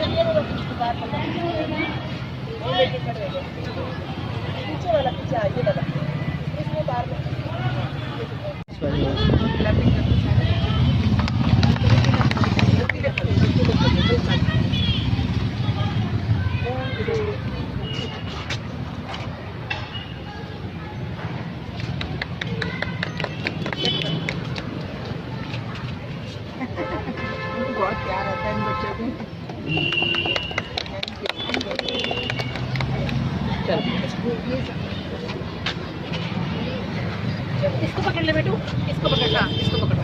पीछे वाला पीछे ये वाला इसमें बार में बहुत प्यार आता है इन बच्चों को। इसको पकड़ ले बेटू, इसको पकड़, हाँ इसको पकड़ो,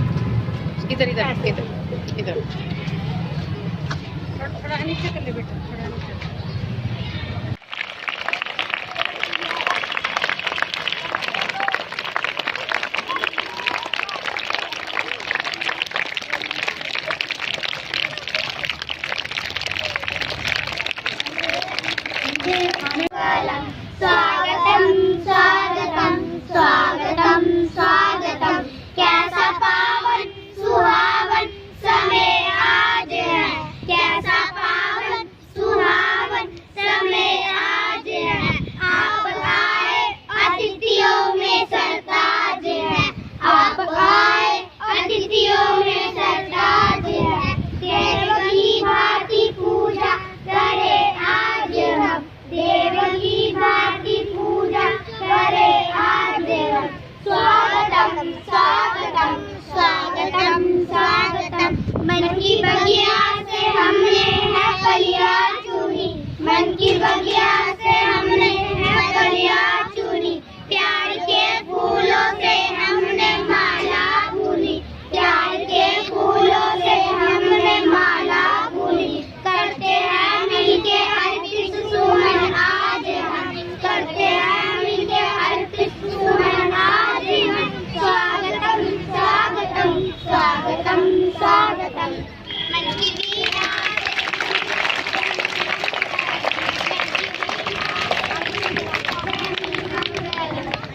इधर इधर इधर इधर, थोड़ा नीचे कर ले बेटा, थोड़ा नीचे। स्वागतम स्वागतम स्वागतम स्वागतम, कैसा पावन सुहावन समय आज है, कैसा पावन सुहावन समय आज है। आप आए अतिथियों में सरताज है, आप आए अतिथियों में सरताज है। देव की भांति पूजा करे आज हम, देव की भांति पूजा करे आज हम। स्वागतम स्वागतम स्वागतम स्वागतम, मन की बगिया से हमने है कलियां चुनी, मन की बगिया से हमने है कलियां चुनी। प्यार के फूलों से हमने माला बुनी, प्यार के फूलों से हमने माला बुनी। करते हैं मिलके अर्पित सुमन आज हम, करते हैं मिलके अर्पित सुमन आज हम। स्वागतम स्वागतम स्वागतम स्वागतम, मन की वीणा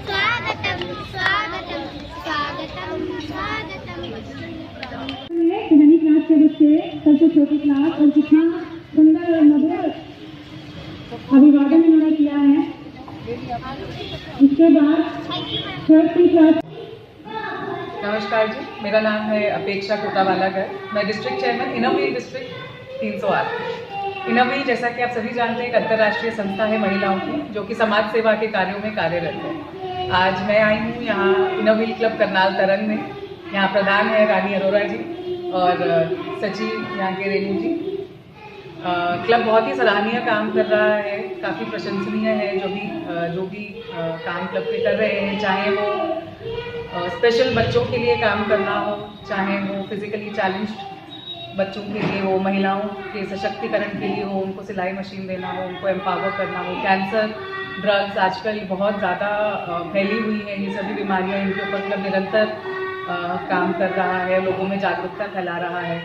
स्वागतम स्वागतम स्वागतम स्वागतम। नई क्लास के बच्चे, सबसे छोटी क्लास, और कितना सुंदर और मधुर अभिवादन इन्होंने किया है। इसके बाद छोटी क्लास। नमस्कार जी, मेरा नाम है अपेक्षा कोटावालागर। मैं डिस्ट्रिक्ट चेयरमैन इनोव्हील डिस्ट्रिक्ट 308। इनोव्हील जैसा कि आप सभी जानते हैं एक अंतर्राष्ट्रीय संस्था है महिलाओं की, जो कि समाज सेवा के कार्यों में कार्यरत है। आज मैं आई हूँ यहाँ इनोव्हील क्लब करनाल तरन में। यहाँ प्रधान है रानी अरोरा जी और सचिव यहाँ के रेणु जी। क्लब बहुत ही सराहनीय काम कर रहा है, काफ़ी प्रशंसनीय है जो भी काम क्लब के कर रहे हैं, चाहे वो स्पेशल बच्चों के लिए काम करना हो, चाहे वो फिजिकली चैलेंज्ड बच्चों के लिए हो, महिलाओं के सशक्तिकरण के लिए हो, उनको सिलाई मशीन देना हो, उनको एम्पावर करना हो। कैंसर, ड्रग्स आजकल बहुत ज़्यादा फैली हुई है, ये सभी बीमारियां, इनके ऊपर क्लब निरंतर काम कर रहा है, लोगों में जागरूकता फैला रहा है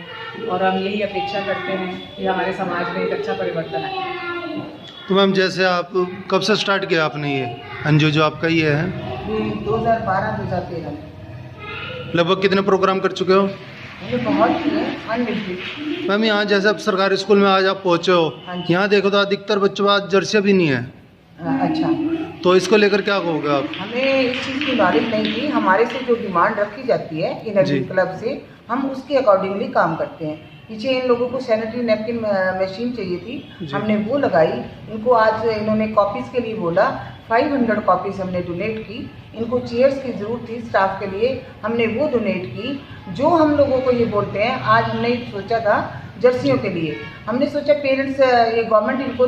और हम यही अपेक्षा करते हैं कि हमारे समाज में एक अच्छा परिवर्तन आए। तो मैम, जैसे आप कब से स्टार्ट किया आपने ये एनजीओ जो आपका ये है? 2012-2013। लगभग कितने प्रोग्राम कर चुके हो? ये बहुत ही है अनलिमिटेड। मैम, यहाँ जैसे अब सरकारी स्कूल में आज आप पहुँचे हो, यहाँ देखो तो अधिकतर बच्चों के पास जर्सियाँ भी नहीं है। अच्छा, तो इसको लेकर क्या कहोगे आप? हमें इस चीज़ की नॉलेज नहीं थी। हमारे से जो डिमांड रखी जाती है इनोव्हील क्लब से, हम उसके अकॉर्डिंगली काम करते हैं। पीछे इन लोगों को सैनिटरी नैपकिन मशीन चाहिए थी, हमने वो लगाई। इनको आज इन्होंने कॉपीज़ के लिए बोला, 500 कॉपीज़ हमने डोनेट की। इनको चेयर्स की ज़रूरत थी स्टाफ के लिए, हमने वो डोनेट की। जो हम लोगों को ये बोलते हैं, आज हमने सोचा था जर्सियों के लिए, हमने सोचा पेरेंट्स, ये गवर्नमेंट इनको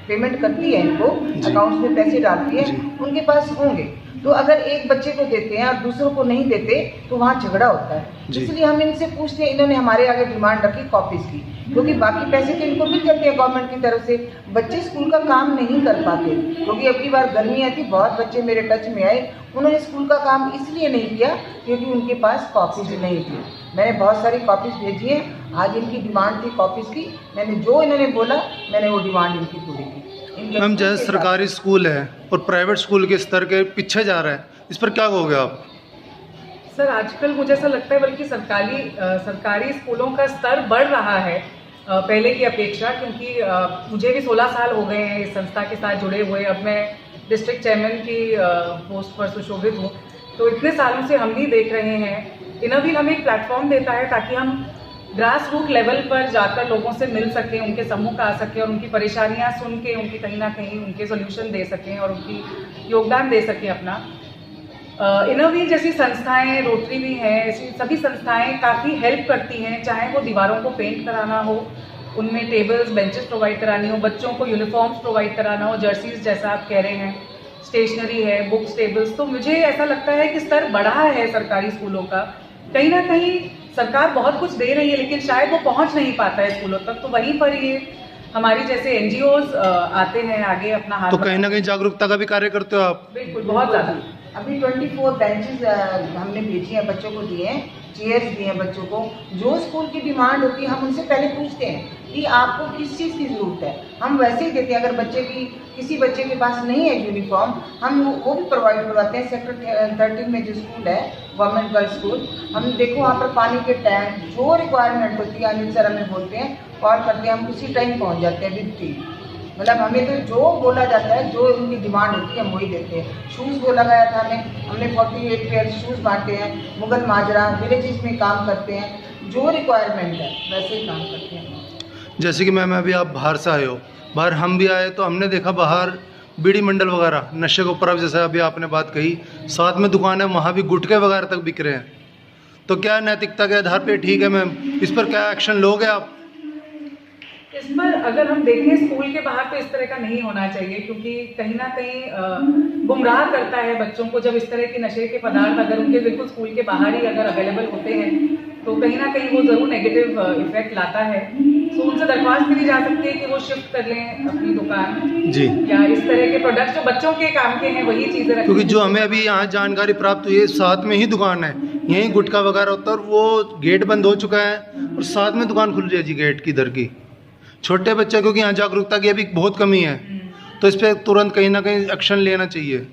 पेमेंट करती है, इनको अकाउंट्स में पैसे डालती है, उनके पास होंगे। तो अगर एक बच्चे को देते हैं और दूसरों को नहीं देते तो वहाँ झगड़ा होता है। इसलिए हम इनसे पूछते हैं, इन्होंने हमारे आगे डिमांड रखी कॉपीज़ की, क्योंकि बाकी पैसे तो इनको मिल जाते हैं गवर्नमेंट की तरफ से। बच्चे स्कूल का काम नहीं कर पाते, क्योंकि अब की बार गर्मी आई थी, बहुत बच्चे मेरे टच में आए, उन्होंने स्कूल का काम इसलिए नहीं किया क्योंकि उनके पास कॉपीज़ नहीं थी। मैंने बहुत सारी कॉपीज़ भेजी हैं, आज इनकी डिमांड थी कॉपीज़ की, मैंने जो इन्होंने बोला मैंने वो डिमांड इनकी पूरी की। मैम, जैसे सरकारी स्कूल है और प्राइवेट स्कूल के स्तर के पीछे जा रहा है, इस पर क्या कहोगे आप? सर, आजकल मुझे ऐसा लगता है बल्कि सरकारी स्कूलों का स्तर बढ़ रहा है, पहले की अपेक्षा, क्योंकि मुझे भी 16 साल हो गए हैं इस संस्था के साथ जुड़े हुए। अब मैं डिस्ट्रिक्ट चेयरमैन की पोस्ट पर सुशोभित हूँ। तो इतने सालों से हम भी देख रहे हैं, इनोव्हील हमें एक प्लेटफॉर्म देता है ताकि हम ग्रास रूट लेवल पर जाकर लोगों से मिल सकें, उनके सम्मुख आ सकें और उनकी परेशानियां सुन के उनकी कहीं ना कहीं उनके सोल्यूशन दे सकें और उनकी योगदान दे सकें अपना। इनोव्हील जैसी संस्थाएं, रोटरी भी हैं, ऐसी सभी संस्थाएं काफ़ी हेल्प करती हैं, चाहे वो दीवारों को पेंट कराना हो, उनमें टेबल्स बेंचेस प्रोवाइड करानी हो, बच्चों को यूनिफॉर्म्स प्रोवाइड कराना हो, जर्सीज जैसा आप कह रहे हैं, स्टेशनरी है, बुक्स, टेबल्स। तो मुझे ऐसा लगता है कि स्तर बढ़ा है सरकारी स्कूलों का। कहीं ना कहीं सरकार बहुत कुछ दे रही है लेकिन शायद वो पहुंच नहीं पाता है स्कूलों तक। तो वहीं पर ये हमारी जैसे एनजीओज आते हैं आगे अपना हाथ। तो कहीं ना कहीं जागरूकता का भी कार्य करते हो आप? बिल्कुल, बहुत ज़्यादा। अभी 24 बेंचेस हमने भेजी हैं, बच्चों को दिए हैं, चेयर्स दिए हैं बच्चों को। जो स्कूल की डिमांड होती है हम उनसे पहले पूछते हैं कि आपको किस चीज़ की ज़रूरत है, हम वैसे ही देते हैं। अगर किसी बच्चे के पास नहीं है यूनिफॉर्म, हम वो भी प्रोवाइड करवाते हैं। सेक्टर 13 में जो स्कूल है गवर्नमेंट गर्ल्स स्कूल, हम देखो वहाँ पर पानी के टैंक, जो रिक्वायरमेंट होती है अनिल सर हमें बोलते हैं, कॉल करते हैं, हम उसी टाइम पहुँच जाते हैं विद टीम। मतलब हमें तो जो बोला जाता है, जो उनकी डिमांड होती है हम वही देते हैं। शूज़ वो लगाया था हमने 48 पेयर शूज़ बांटे हैं। मुगल माजरा विलेजेस में काम करते हैं, जो रिक्वायरमेंट है वैसे ही काम करते हैं। जैसे कि मैम अभी आप बाहर से आए हो, बाहर हम भी आए तो हमने देखा बाहर बीड़ी मंडल वगैरह नशे के ऊपर, अब जैसे अभी आपने बात कही, साथ में दुकान है, वहाँ भी गुटखे वगैरह तक बिक रहे हैं। तो क्या नैतिकता के आधार पे ठीक है मैम, इस पर क्या एक्शन लोगे आप? इस पर अगर हम देखें, स्कूल के बाहर तो इस तरह का नहीं होना चाहिए, क्योंकि कहीं ना कहीं गुमराह करता है बच्चों को। जब इस तरह के नशे के पदार्थ अगर उनके बिल्कुल स्कूल के बाहर ही अगर अवेलेबल होते हैं तो कहीं ना कहीं वो ज़रूर नेगेटिव इफेक्ट लाता है। तो उनसे दरख्वास्त करी जा सकती है कि वो शिफ्ट कर लें अपनी दुकान जी, या इस तरह के प्रोडक्ट्स जो बच्चों के काम के हैं वही चीज़ें रखें। क्योंकि जो हमें अभी यहाँ जानकारी प्राप्त हुई है, साथ में ही दुकान है, यहीं गुटखा वगैरह होता है और वो गेट बंद हो चुका है और साथ में दुकान खुल रही है जी गेट की इधर की। छोटे बच्चे, क्योंकि यहाँ जागरूकता की अभी बहुत कमी है, तो इस पर तुरंत कहीं ना कहीं एक्शन लेना चाहिए।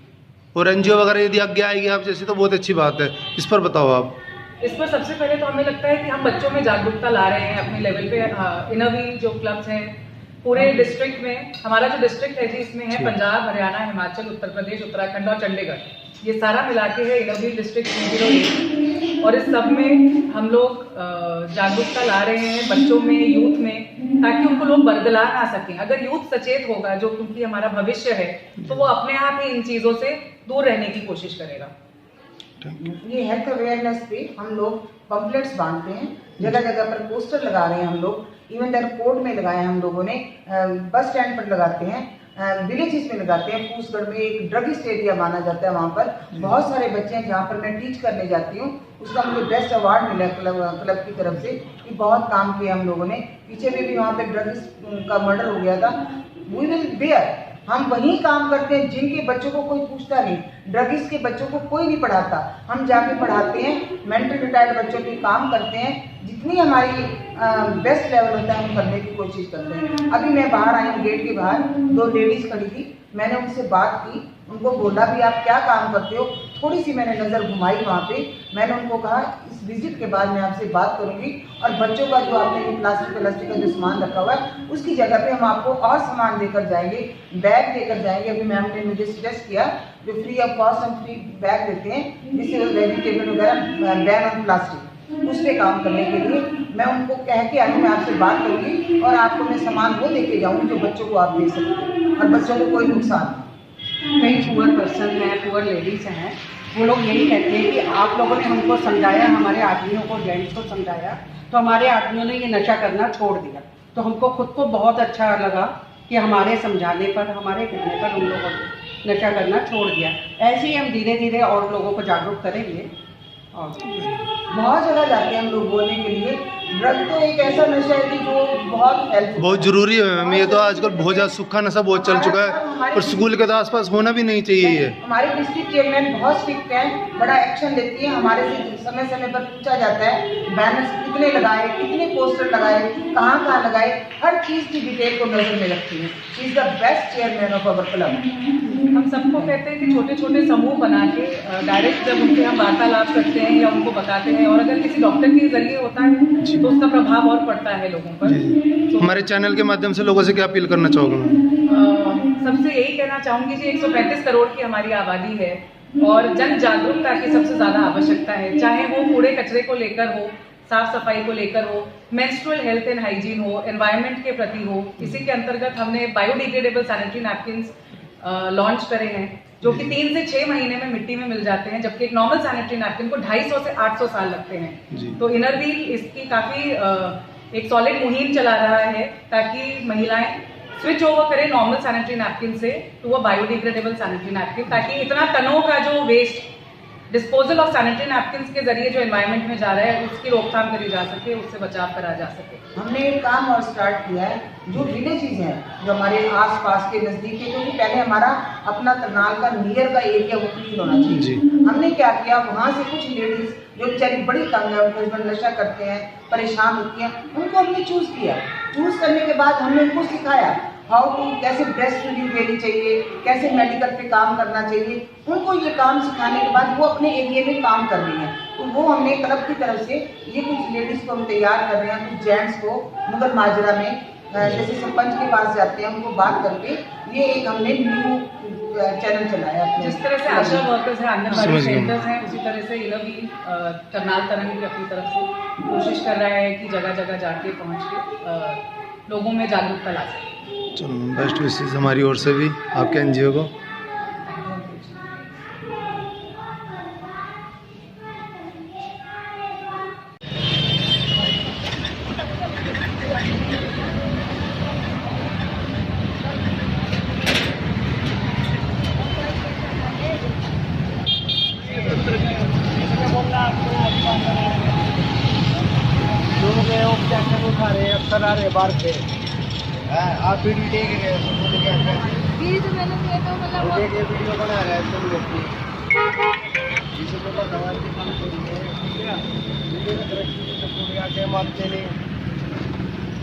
और एनजीओ वगैरह यदि आगे आएगी आप जैसी तो बहुत अच्छी बात है। इस पर बताओ आप। इस पर सबसे पहले तो हमें लगता है कि हम बच्चों में जागरूकता ला रहे हैं अपने लेवल पे। इनोव्हील जो क्लब्स हैं पूरे डिस्ट्रिक्ट में, हमारा जो डिस्ट्रिक्ट है जी इसमें है पंजाब, हरियाणा, हिमाचल, उत्तर प्रदेश, उत्तराखंड और चंडीगढ़, ये सारा मिला के है इनोव्हील डिस्ट्रिक्ट 308। और इस सब में हम लोग जागरूकता ला रहे हैं बच्चों में, यूथ में, ताकि उनको लोग बरगला ना सकें। अगर यूथ सचेत होगा, जो क्योंकि हमारा भविष्य है, तो वो अपने आप ही इन चीज़ों से दूर रहने की कोशिश करेगा। ये हेल्थ अवेयरनेस पे हम लोग पम्पलेट्स बांटते हैं, जगह जगह पर पोस्टर लगा रहे हैं हम लोग। इवन एयरपोर्ट में लगाए हम लोगों ने, बस स्टैंड पर लगाते हैं, विलेजेस में लगाते हैं। फूसगढ़ में एक ड्रगिस्ट एरिया माना जाता है, वहाँ पर बहुत सारे बच्चे हैं जहाँ पर मैं टीच करने जाती हूँ। उसका मुझे बेस्ट अवार्ड मिला क्लब की तरफ से कि बहुत काम किया हम लोगों ने। पीछे में भी वहाँ पे ड्रगिस्ट का मर्डर हो गया था। वी विल बेयर, हम वही काम करते हैं जिनके बच्चों को कोई पूछता नहीं, ड्रगिस्ट के बच्चों को कोई नहीं पढ़ाता, हम जाके पढ़ाते हैं। मेंटल रिटायर्ड बच्चों के काम करते हैं, जितनी हमारी बेस्ट लेवल होता है हम करने की कोशिश करते हैं। अभी मैं बाहर आई हूँ, गेट के बाहर 2 लेडीज़ खड़ी थी, मैंने उनसे बात की, उनको बोला भी आप क्या काम करते हो। थोड़ी सी मैंने नज़र घुमाई वहाँ पे, मैंने उनको कहा इस विजिट के बाद मैं आपसे बात करूँगी और बच्चों का जो आपने ये प्लास्टिक का जो सामान रखा हुआ है उसकी जगह पे हम आपको और सामान देकर जाएंगे, बैग देकर जाएंगे। अभी मैम ने मुझे सजेस्ट किया जो फ्री ऑफ कॉस्ट हम फ्री बैग देते हैं, जिससे वेजिटेबल वगैरह बैन ऑन प्लास्टिक, उस पर काम करने के लिए मैं उनको कह के आई, मैं आपसे बात करूँगी और आपको मैं सामान वो दे के जाऊँगी जो बच्चों को आप दे सकते और बच्चों को कोई नुकसान। कई पुअर पर्सन हैं, पुअर लेडीज़ हैं, वो लोग यही कहते हैं कि आप लोगों ने हमको समझाया, हमारे आदमियों को, जेंट्स को समझाया, तो हमारे आदमियों ने ये नशा करना छोड़ दिया। तो हमको खुद को बहुत अच्छा लगा कि हमारे समझाने पर, हमारे कहने पर उन लोगों ने नशा करना छोड़ दिया। ऐसे ही हम धीरे धीरे और लोगों को जागरूक करेंगे। और बहुत जगह जाते हैं हम लोग बोलने के लिए। ड्रग तो एक ऐसा नशा है कि जो बहुत हेल्प, बहुत जरूरी है मैम। ये तो आजकल बहुत ज़्यादा सूखा नशा बहुत चल चुका है। और स्कूल के तो आसपास होना भी नहीं चाहिए ये। हमारे डिस्ट्रिक्ट चेयरमैन बहुत स्ट्रिक्ट है, बड़ा एक्शन लेती है। हमारे से समय समय पर पूछा जाता है बैनर्स कितने लगाए, कितने पोस्टर लगाए, कहाँ कहाँ लगाए, हर चीज़ की डिटेल को नजर में रखती है। She is the best chairman of our club. हम सबको कहते हैं कि छोटे छोटे समूह बना के डायरेक्ट जब उनसे हम वार्तालाप करते हैं या उनको बताते हैं, और अगर किसी डॉक्टर के जरिए होता है तो उसका प्रभाव और पड़ता है लोगों पर। तो हमारे चैनल के माध्यम से लोगों से क्या अपील करना चाहोगे? सबसे यही कहना चाहूंगी जी, 135 करोड़ की हमारी आबादी है और जन जागरूकता की सबसे ज्यादा आवश्यकता है। चाहे वो कूड़े कचरे को लेकर हो, साफ सफाई को लेकर हो, मेंस्ट्रुअल हेल्थ एंड हाइजीन हो, एनवायरनमेंट के प्रति हो। इसी के अंतर्गत हमने बायोडिग्रेडेबल सैनिटरी नैपकिन्स लॉन्च करे हैं, जो कि 3 से 6 महीने में मिट्टी में मिल जाते हैं, जबकि एक नॉर्मल सैनिटरी नैपकिन को 250 से 800 साल लगते हैं। तो इनरव्हील इसकी काफी एक सॉलिड मुहिम चला रहा है ताकि महिलाएं स्विच ओवर करें नॉर्मल सैनिटरी नैपकिन से to a biodegradable sanitary napkin, ताकि इतना टनों का जो waste disposal of sanitary napkins के जरिए जो एनवायरनमेंट में जा रहा है उसकी रोकथाम करी जा सके, उससे बचाव करा जा सके। हमने एक काम और स्टार्ट किया है, जो विलेजेस हैं जो हमारे आसपास के नज़दीक है, क्योंकि पहले हमारा अपना करनाल का नियर का एरिया वो क्लीन होना चाहिए। हमने क्या किया, वहाँ से कुछ लेडीज जो बेचारी बड़ी तंग है, उनके हस्बैंड नशा करते हैं, परेशान होती हैं, उनको हमने चूज़ किया। चूज़ करने के बाद हमने उनको सिखाया हाउ टू, कैसे ब्रेस्ट फीडिंग देनी चाहिए, कैसे मेडिकल पे काम करना चाहिए। उनको ये काम सिखाने के बाद वो अपने एरिया में काम कर रही हैं। तो वो हमने क्लब की तरफ से ये कुछ लेडीज़ को हम तैयार कर रहे हैं, कुछ जेंट्स को मुगल माजरा में जैसे सरपंच के पास जाते हैं, उनको बात करके ये एक हमने न्यू चैनल चलाया। जिस तरह से आशा वर्कर्स हैं, आंगनबाड़ी सेंटर्स हैं, उसी तरह से इनरव्हील करनाल तरंग भी अपनी तरफ से कोशिश कर रहा है कि जगह जगह जाके पहुँच के लोगों में जागरूकता ला सके। चलो, बेस्ट विशेष हमारी ओर से भी आपके एनजीओ को। उठा रहे अक्सर आ रहे बाहर से, आप वीडियो देख रहे हैं, वीडियो बना रहे हैं तुम लोग की, मारते नहीं।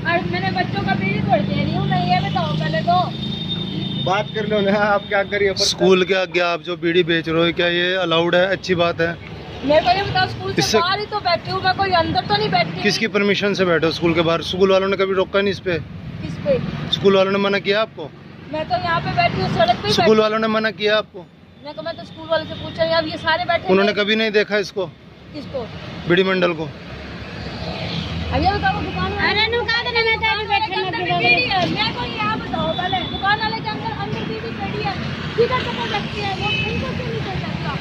और मैंने बच्चों का बीड़ी तोड़ दे रही हूँ, नहीं ये बताओ पहले तो बात कर लो ना, आप क्या करिए। स्कूल के आगे आप जो बीड़ी बेच रहे हो, क्या ये अलाउड है? अच्छी बात है? मेरे को ये बताओ, स्कूल से बाहर ही तो बैठी हूँ मैं, कोई अंदर तो नहीं बैठी। किसकी परमिशन से बैठे हो स्कूल के बाहर? स्कूल वालों ने कभी रोका नहीं इस पे? किस पे? स्कूल वालों ने मना किया आपको? मैं तो यहाँ पे बैठी हूँ, सड़क पे। स्कूल वालों ने मना किया आपको? मैं तो स्कूल वाले से पूछा, अब ये सारे बैठे। उन्होंने कभी नहीं देखा इसको? किसको? बीड़ी मंडल को? अभी बताओ दुकान, अरे दुकान के अंदर बीड़ी है, मैं को ये आप बताओ पहले, दुकान वाले के अंदर बीड़ी पड़ी है, किधर तक लगती है वो, इनको क्यों नहीं कर सकता?